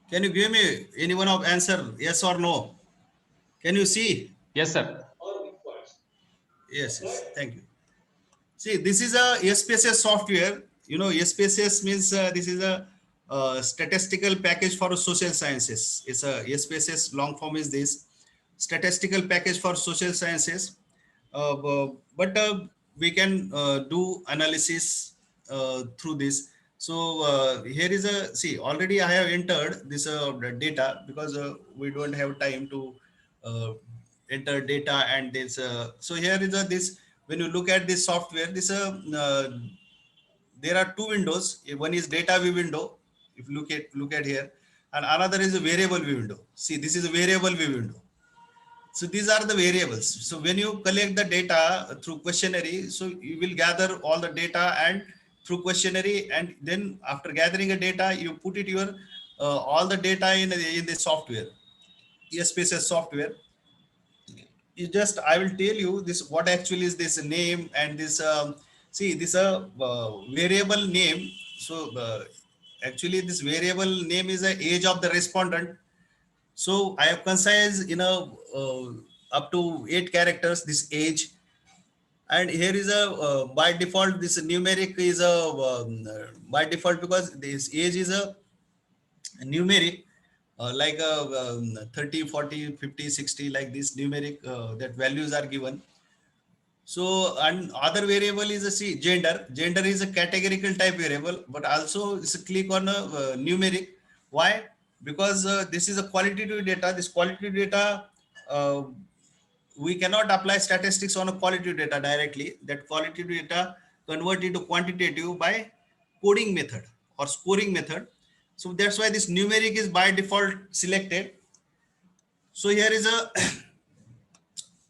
Can you give me any one of answer, yes or no? Can you see? Yes, sir. Yes, yes. Thank you. See, this is a SPSS software. You know, SPSS means this is a statistical package for social sciences. It's a SPSS long form is this statistical package for social sciences. But we can do analysis through this. So here is a see. Already I have entered this data because we don't have time to uh, enter data and this. So here is a this when you look at this software, this there are two windows. One is data view window. If you look at here, and another is a variable view window. See, this is a variable view window. So these are the variables. So when you collect the data through questionnaire, so you will gather all the data and through questionnaire, and then after gathering a data, you put it your all the data in the software, SPSS software. You just I will tell you this what actually is this name and this see this variable name. So actually this variable name is a age of the respondent. So I have concise up to 8 characters this age, and here is a by default this numeric is a by default because this age is a numeric like 30 40 50 60 like this numeric that values are given. So, and other variable is a see gender. Gender is a categorical type variable, but also it's a click on a numeric. Why? Because this is a qualitative data. This qualitative data, uh, we cannot apply statistics on a qualitative data directly. That qualitative data convert into quantitative by coding method or scoring method. So that's why this numeric is by default selected. So here is a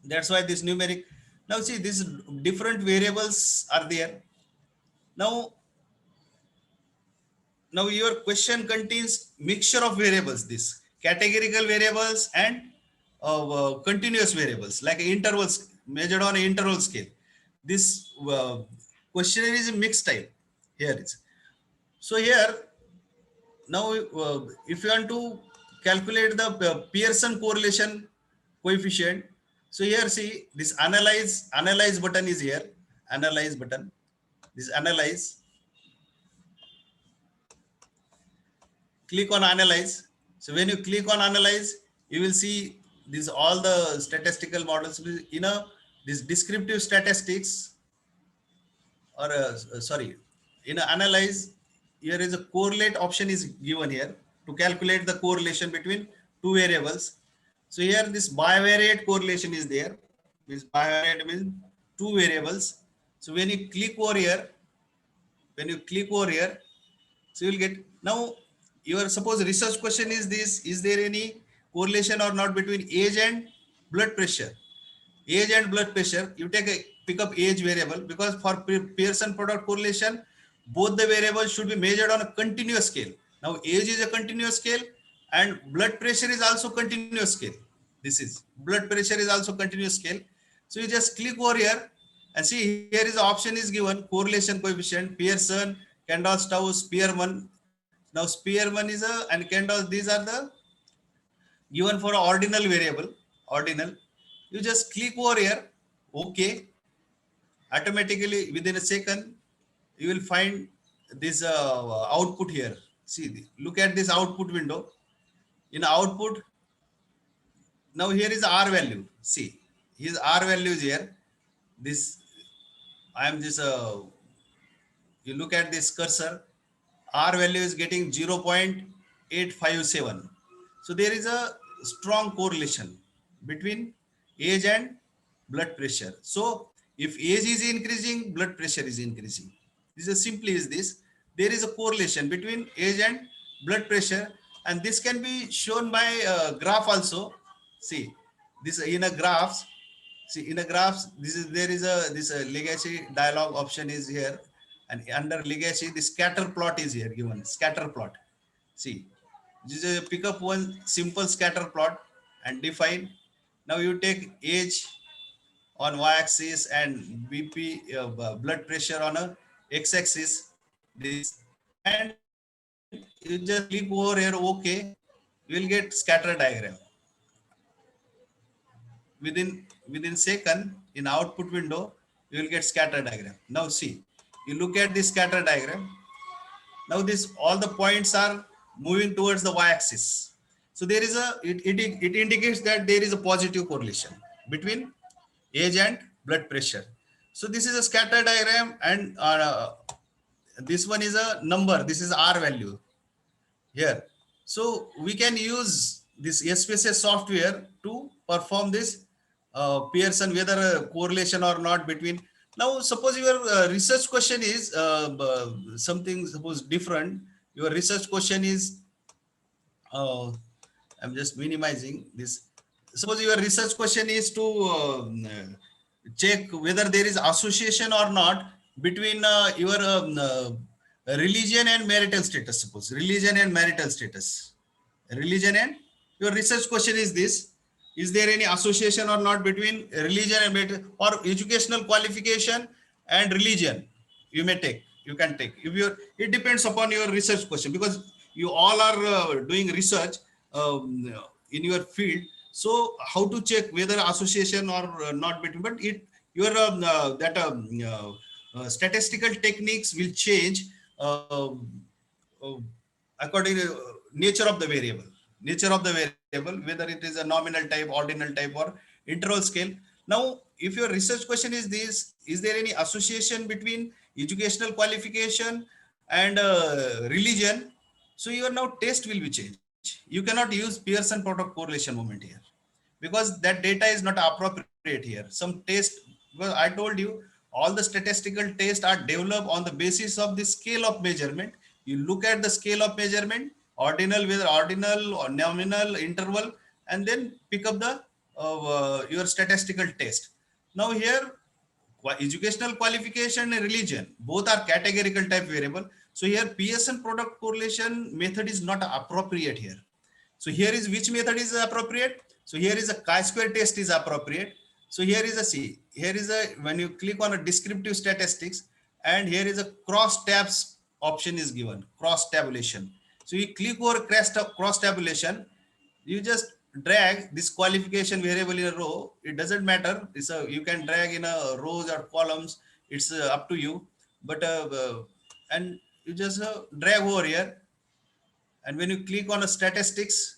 that's why this numeric. Now see these different variables are there. Now, now your question contains mixture of variables, this categorical variables and continuous variables like intervals measured on an interval scale. This questionnaire is a mixed type. Here is. So here now if you want to calculate the Pearson correlation coefficient, so here see this analyze button is here, analyze button, this analyze, click on analyze. So when you click on analyze, you will see these all the statistical models, you know, this descriptive statistics or sorry, in analyze, here is a correlate option is given here to calculate the correlation between two variables. So here this bivariate correlation is there. This bivariate means two variables. So when you click over here, when you click over here, so you will get now your suppose research question is this: is there any correlation or not between age and blood pressure? Age and blood pressure, you take a pick up age variable because for Pearson product correlation, both the variables should be measured on a continuous scale. Now age is a continuous scale and blood pressure is also continuous scale. This is blood pressure is also continuous scale. So you just click over here and see here is the option is given correlation coefficient Pearson, Kendall's tau, Spearman. Now Spearman is a and Kendall's, these are the given for an ordinal variable, ordinal. You just click over here, okay, automatically within a second you will find this output here. See, look at this output window. In output, now here is R value. See, his R value is here. This I am this you look at this cursor, R value is getting 0.857. So there is a strong correlation between age and blood pressure. So if age is increasing, blood pressure is increasing. This is simply is this. There is a correlation between age and blood pressure, and this can be shown by graph also. See, this in a graphs. See in a graphs, this is there is a this legacy dialog option is here, and under legacy the scatter plot is here given scatter plot. See, this is a pick up one simple scatter plot and define. Now you take age on y-axis and BP blood pressure on a x-axis. This and you just click over here, okay. you will get scatter diagram. Within second in output window, you will get scatter diagram. Now see, you look at this scatter diagram. Now this all the points are moving towards the y-axis. So there is it indicates that there is a positive correlation between age and blood pressure. So this is a scatter diagram, and this one is a number. This is R value here. So we can use this SPSS software to perform this Pearson whether a correlation or not between. Now suppose your research question is something suppose different. Your research question is I'm just minimizing this. Suppose your research question is to check whether there is association or not between your religion and marital status. Suppose religion and marital status. Religion and your research question is this: is there any association or not between religion and marital or educational qualification and religion? You may take. You can take. If you, it depends upon your research question, because you all are doing research in your field. So how to check whether association or not between, but it your statistical techniques will change uh, according to nature of the variable, whether it is a nominal type, ordinal type, or interval scale. Now if your research question is this: is there any association between educational qualification and religion? So your now test will be changed. You cannot use Pearson product correlation moment here, because that data is not appropriate here. Some test, because I told you all the statistical tests are developed on the basis of the scale of measurement. You look at the scale of measurement, ordinal, whether ordinal or nominal, interval, and then pick up the your statistical test. Now here educational qualification and religion both are categorical type variable. So here Pearson product correlation method is not appropriate here. So here is which method is appropriate. So here is a chi-square test is appropriate. So here is a C. Here is a, when you click on a descriptive statistics, and here is a cross tabs option is given, cross tabulation. So you click over cross tabulation, you just drag this qualification variable in a row. It doesn't matter. It's a, you can drag in a rows or columns. It's up to you. But and you just drag over here, and when you click on a statistics,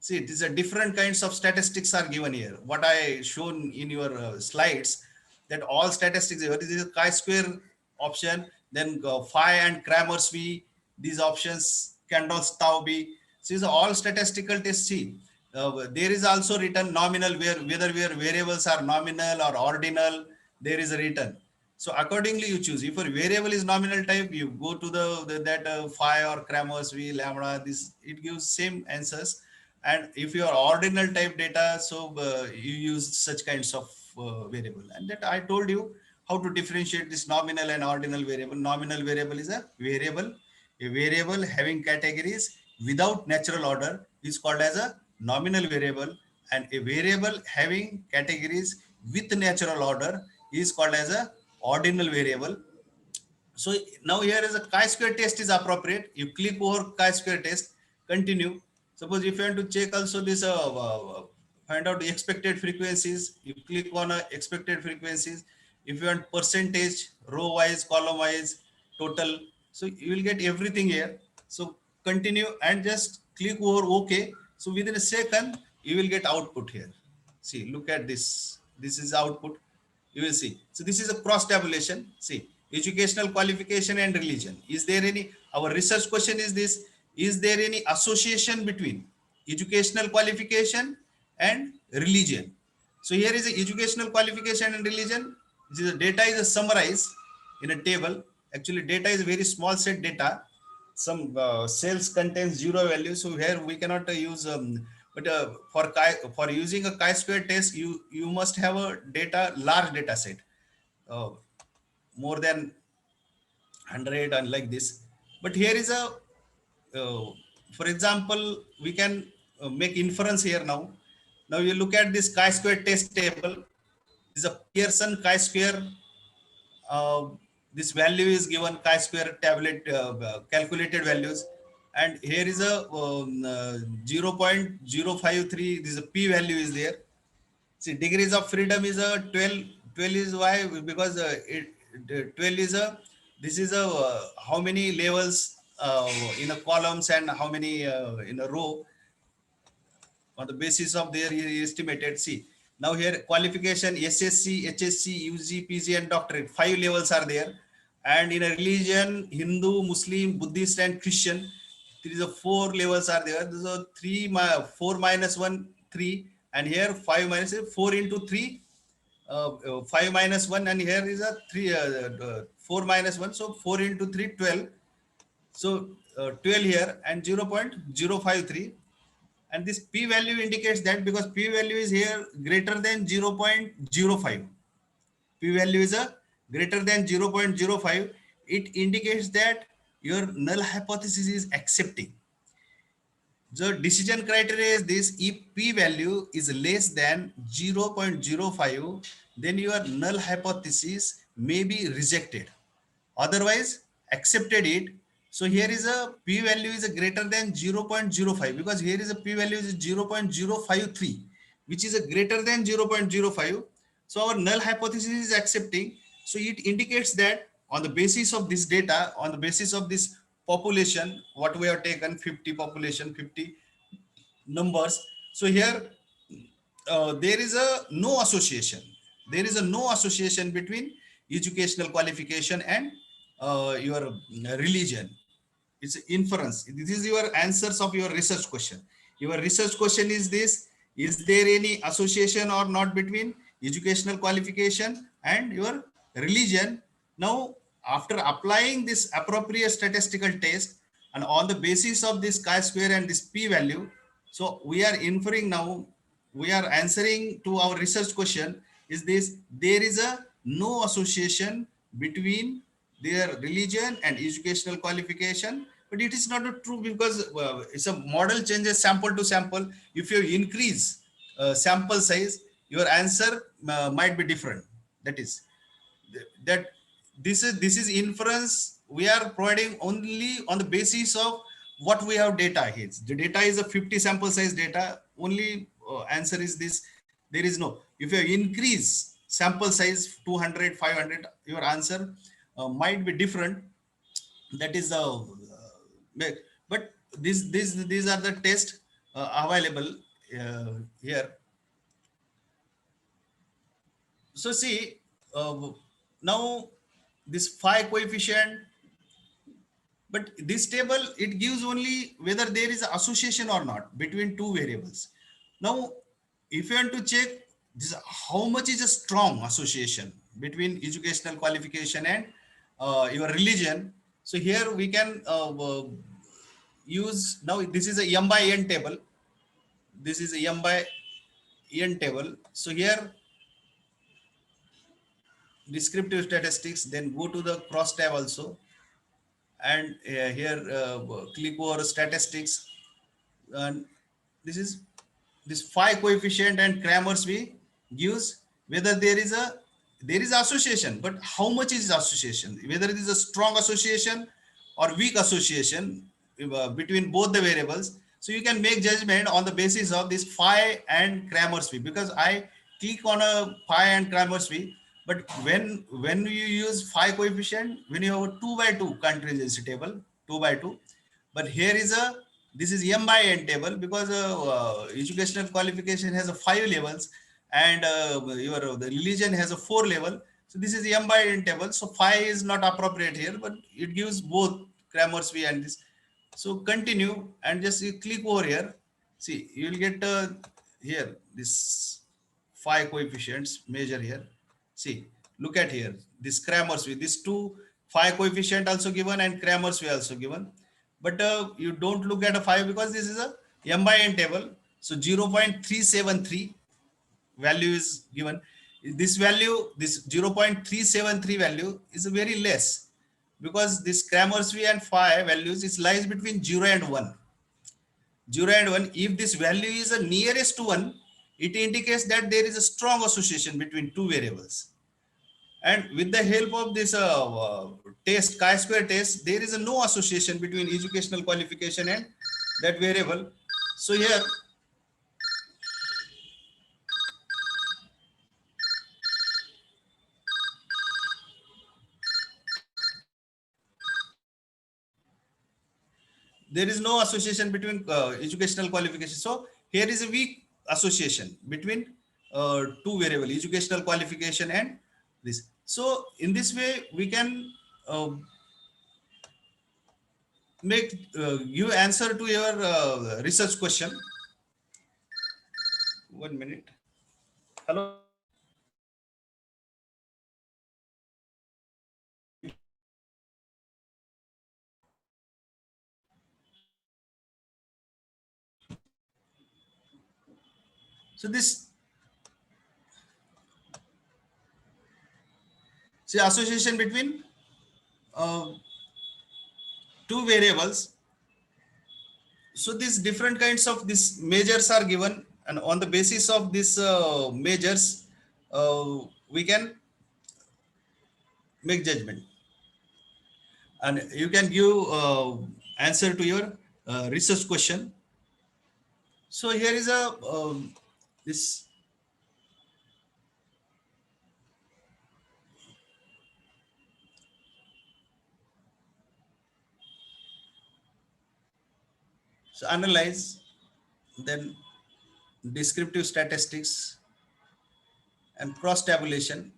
see, these are different kinds of statistics are given here. What I shown in your slides, that all statistics, this is a chi-square option, then phi and Kramer's V, these options, Kendall's tau B. So these are all statistical tests. See, there is also written nominal, whether variables are nominal or ordinal, there is a written. So accordingly you choose. If your variable is nominal type, you go to that phi or Kramer's V, lambda, this, it gives same answers. And if you are ordinal type data, so you use such kinds of variable. And that I told you how to differentiate this nominal and ordinal variable. Nominal variable is a variable having categories without natural order is called as a nominal variable, and a variable having categories with natural order is called as a ordinal variable. So now here is a chi-square test is appropriate. You click over chi-square test, continue. Suppose if you want to check also this, find out the expected frequencies, you click on expected frequencies. If you want percentage, row wise, column wise, total, so you will get everything here. So continue and just click over OK. So within a second, you will get output here. See, look at this. This is output. You will see. So this is a cross tabulation. See, educational qualification and religion. Is there any, our research question is this: is there any association between educational qualification and religion? So here is a educational qualification and religion. This is, data is a summarized in a table. Actually data is very small set data. Some cells contains zero value. So here we cannot use but for using a chi-square test, you must have a large data set, more than 100 and like this. But here is a for example, we can make inference here now. Now you look at this chi-square test table. This is a Pearson chi-square. Uh, this value is given chi-square tablet calculated values, and here is a 0.053. This is a p value is there. See, degrees of freedom is a 12. 12 is why? Because 12 is a, this is a how many levels in a columns and how many in a row, on the basis of their estimated. See, now here qualification SSC, HSC, UG, PG and doctorate, 5 levels are there. And in a religion, Hindu, Muslim, Buddhist and Christian, there is a 4 levels are there. There's a 4 minus 1, 3, and here 5 minus 4 into 3, 5 minus 1, and here is a 3, 4 minus 1, so 4 into 3, 12. So 12 here and 0.053, and this p value indicates that because p value is here greater than 0.05, p value is a greater than 0.05, it indicates that your null hypothesis is accepting. The decision criteria is this: if p value is less than 0.05, then your null hypothesis may be rejected, otherwise accepted it. So here is a p value is a greater than 0.05, because here is a p value is 0.053, which is a greater than 0.05. So our null hypothesis is accepting. So it indicates that on the basis of this data, on the basis of this population, what we have taken 50 population, 50 numbers. So here there is a no association. There is a no association between educational qualification and your religion. It's inference. This is your answers of your research question. Your research question is this: is there any association or not between educational qualification and your religion? Now, after applying this appropriate statistical test and on the basis of this chi-square and this p-value, so we are inferring now, we are answering to our research question is this: there is a no association between their religion and educational qualification. But it is not true, because it's a model changes sample to sample. If you increase sample size, your answer might be different. That is that this is inference we are providing only on the basis of what we have data here. The data is a 50 sample size data. Only answer is this: there is no. If you increase sample size 200, 500, your answer might be different. That is the but these are the tests available here. So see, now this phi coefficient, but this table, it gives only whether there is association or not between two variables. Now, if you want to check this, how much is a strong association between educational qualification and your religion. So here we can use, now this is a m by n table. This is a m by n table. So here descriptive statistics, then go to the cross tab also, and here click over statistics, and this is this phi coefficient and Kramersby gives whether there is association, but how much is association, whether it is a strong association or weak association between both the variables. So you can make judgment on the basis of this phi and Kramersby, because I click on a phi and Kramersby. But when you use phi coefficient, when you have a 2 by 2 contingency table, 2 by 2, but here is a, this is m by n table, because educational qualification has a 5 levels and the religion has a 4 level. So this is m by n table. So phi is not appropriate here, but it gives both Kramersby and this. So continue and just you click over here. See, you will get here this phi coefficients measure here. See, look at here, this Kramersby, these two phi coefficient also given and Kramersby also given. But you don't look at a 5 because this is a m by n table. So 0.373 value is given. This value, this 0.373 value is very less, because this Kramersby and phi values, it lies between 0 and 1. 0 and 1, if this value is the nearest to 1, it indicates that there is a strong association between two variables. And with the help of this test, chi-square test, there is a no association between educational qualification and that variable. So here, there is no association between educational qualification. So here is a weak association between two variable, educational qualification and this. So in this way, we can make give answer to your research question. 1 minute. Hello. So this, see, association between uh, two variables. So these different kinds of these measures are given, and on the basis of these measures, we can make judgment, and you can give answer to your research question. So here is a this. So analyze, then descriptive statistics and cross tabulation.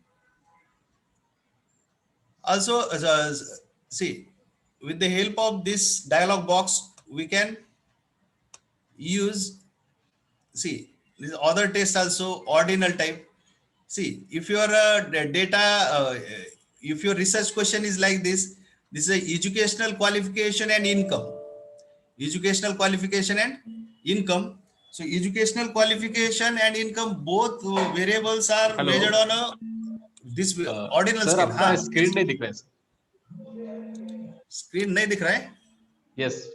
Also, see, with the help of this dialog box, we can use, see, this other test also ordinal type. See, if your data, if your research question is like this is a educational qualification and income. Educational qualification and income. So educational qualification and income, both variables are hello measured on a this ordinal sir scale. आपका हाँ, screen नहीं दिख रहा है screen नहीं दिख रहा है. Yes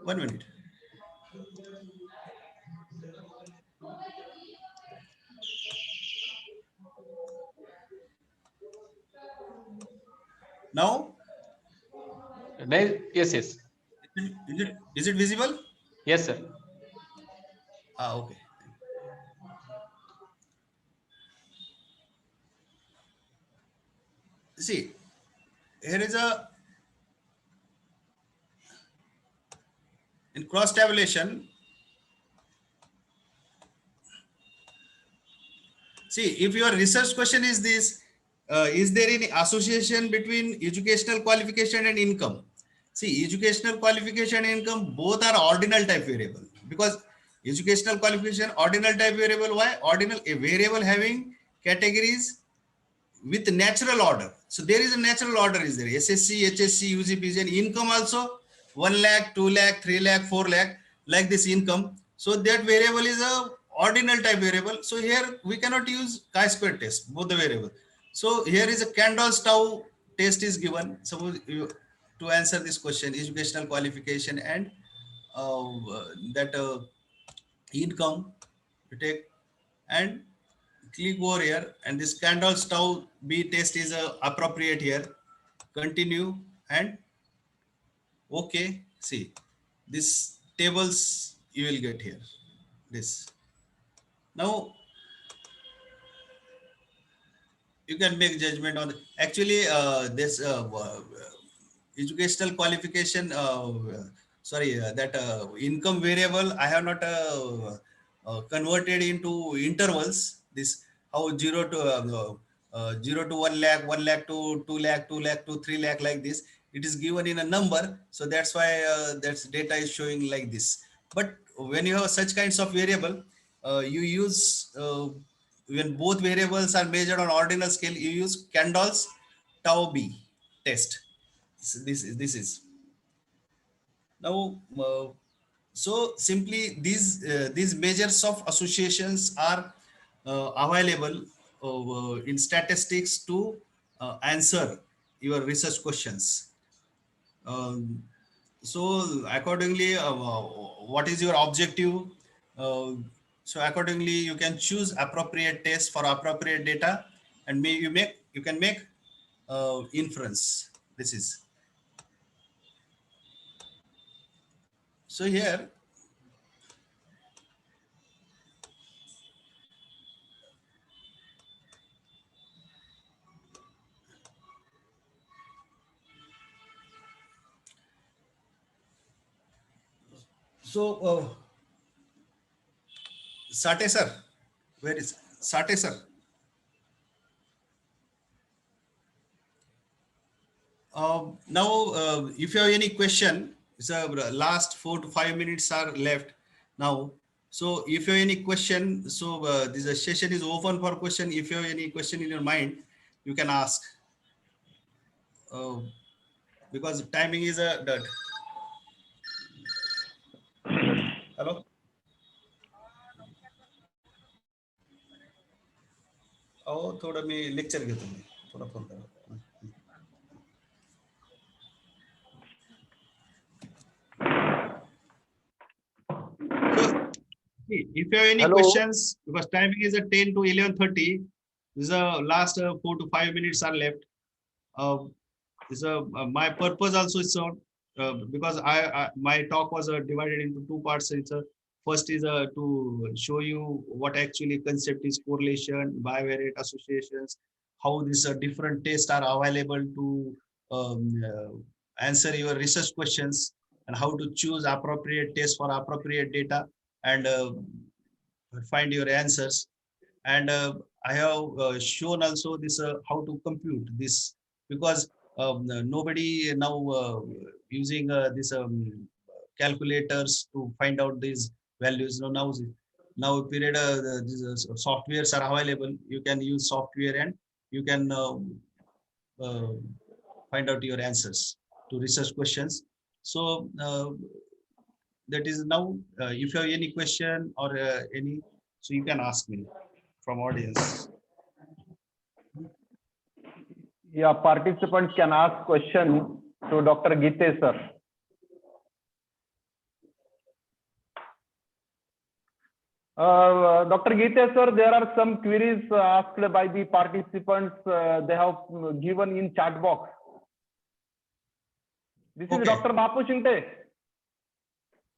One minute. Now, नहीं yes yes is it visible? Yes sir Ah, okay. See, here is a, in cross tabulation. See, if your research question is this, is there any association between educational qualification and income? See, educational qualification and income, both are ordinal type variable, because educational qualification, ordinal type variable. Why? Ordinal, a variable having categories with natural order. So there is a natural order is there. SSC, HSC, UGPG, and income also 1 lakh, 2 lakh, 3 lakh, 4 lakh, like this income. So that variable is a ordinal type variable. So here we cannot use chi-square test, both the variable. So here is a Candles tau test is given. Suppose you, to answer this question, educational qualification and that income, you take and click over here, and this Candles tau B test is appropriate here. Continue and okay. See, this tables you will get here. This now you can make judgment on actually this educational qualification. Sorry, that income variable I have not converted into intervals. This how 0 to 1 lakh, 1 lakh to 2 lakh, 2 lakh to 3 lakh, like this. It is given in a number, so that's why that's data is showing like this. But when you have such kinds of variable, you use when both variables are measured on ordinal scale, you use Candles tau B test. This is now. So simply these measures of associations are available in statistics to answer your research questions. So accordingly, what is your objective? So accordingly, you can choose appropriate test for appropriate data, and you can make inference. This is so here. So Sate sir, where is Sate sir? Now, if you have any question, so last 4 to 5 minutes are left now. So if you have any question, so this session is open for question. If you have any question in your mind, you can ask. Because timing is a that. Hello. Oh, थोड़ा मी lecture घेतो मी थोड़ा phone करा. So if you have any questions, because timing is at 10 to 11:30, this is last 4 to 5 minutes are left. My purpose also is because my talk was divided into two parts. It's first is to show you what actually concept is correlation, bivariate associations, how these different tests are available to answer your research questions, and how to choose appropriate test for appropriate data and find your answers. And I have shown also this how to compute this, because nobody now using this calculators to find out these values. Now period these softwares are available. You can use software and you can uh, find out your answers to research questions. So that is now if you have any question or any, so you can ask me from audience. Yeah, participants can ask question to Dr. Gite sir. Dr. Gite sir, there are some queries asked by the participants. They have given in chat box. This is Dr. Bapu Shinte.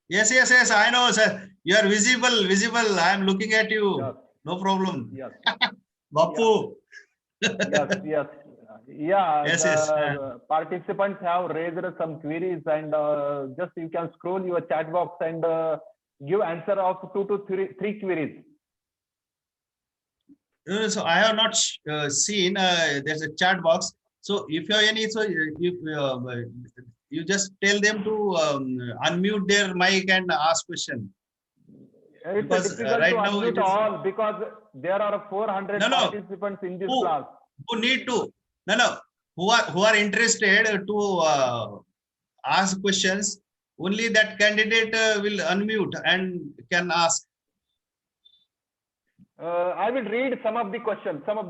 Yes, I know, sir. You are visible. I am looking at you. Yes. No problem. Yes. Bapu. Yes. Yeah, yes. Participants have raised some queries, and just you can scroll your chat box and give answer of 2 to 3 queries. So I have not seen there's a chat box. So if you have any, so you just tell them to unmute their mic and ask question. It's difficult right to unmute all because there are 400 participants in this class. Who need to? Who are interested to ask questions, only that candidate will unmute and can ask. I will read some of the questions. One of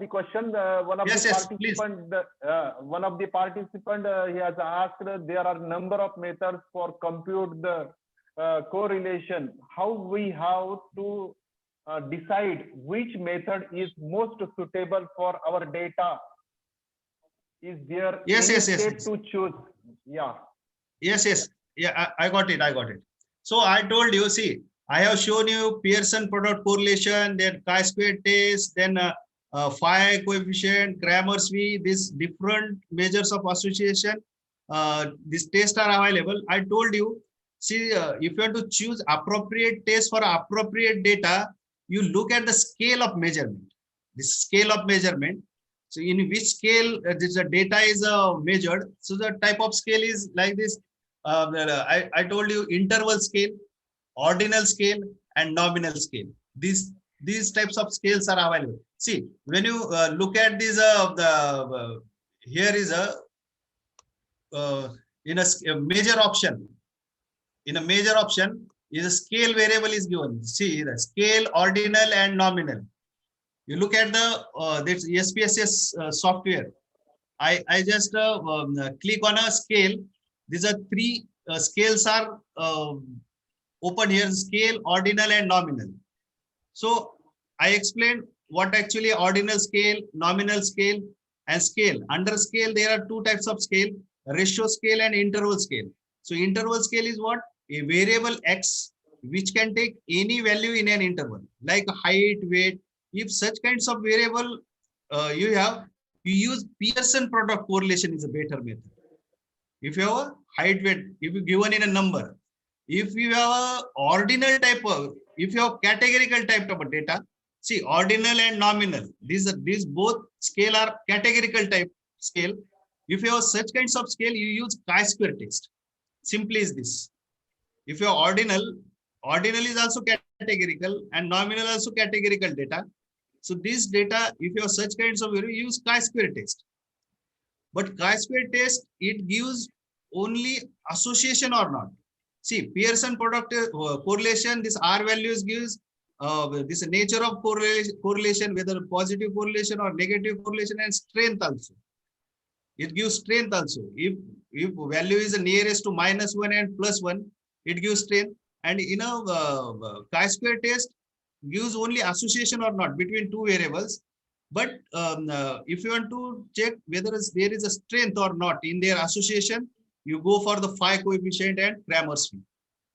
the participant he has asked, there are number of methods for compute the correlation. How we have to decide which method is most suitable for our data? Is there any step to choose? Yeah. Yes. Yeah, I got it. So I told you, see, I have shown you Pearson product correlation, then chi-square test, then phi coefficient, Cramer's V, these different measures of association. These tests are available. I told you, see, if you want to choose appropriate test for appropriate data, you look at the scale of measurement. The scale of measurement. So in which scale this data is measured. So the type of scale is like this. I told you interval scale, ordinal scale, and nominal scale. These types of scales are available. See, when you look at this, here is in a major option. In a major option, is a scale variable is given. See the scale, ordinal, and nominal. You look at the this SPSS software. I just click on a scale. These are 3 scales are open here, scale, ordinal and nominal. So I explained what actually ordinal scale, nominal scale and scale. Under scale, there are two types of scale, ratio scale and interval scale. So interval scale is what? A variable X which can take any value in an interval, like height, weight. If such kinds of variable you have, you use Pearson product correlation is a better method. If you have a height, weight, if you given in a number, if you have a ordinal type of, if you have categorical type of data, see ordinal and nominal, these both scale are categorical type scale. If you have such kinds of scale, you use chi-square test. Simply is this. If you have ordinal is also categorical and nominal also categorical data. So this data, if you have such kinds of, you use chi-square test. But chi-square test, it gives only association or not. See, Pearson product correlation, this R values gives this nature of correlation, whether positive correlation or negative correlation, and strength also. It gives strength also. If value is the nearest to -1 and +1, it gives strength. And chi-square test gives only association or not between two variables. But if you want to check whether there is a strength or not in their association, you go for the phi coefficient and Cramer's phi.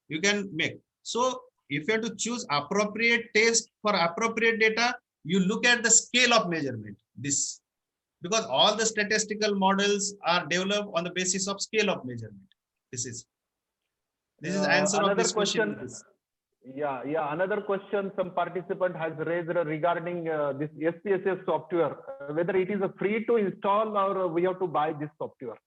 You can make. So if you have to choose appropriate test for appropriate data, you look at the scale of measurement. This, because all the statistical models are developed on the basis of scale of measurement. This is answer of this question. Yeah, another question some participant has raised regarding this SPSS software, whether it is free to install or we have to buy this software.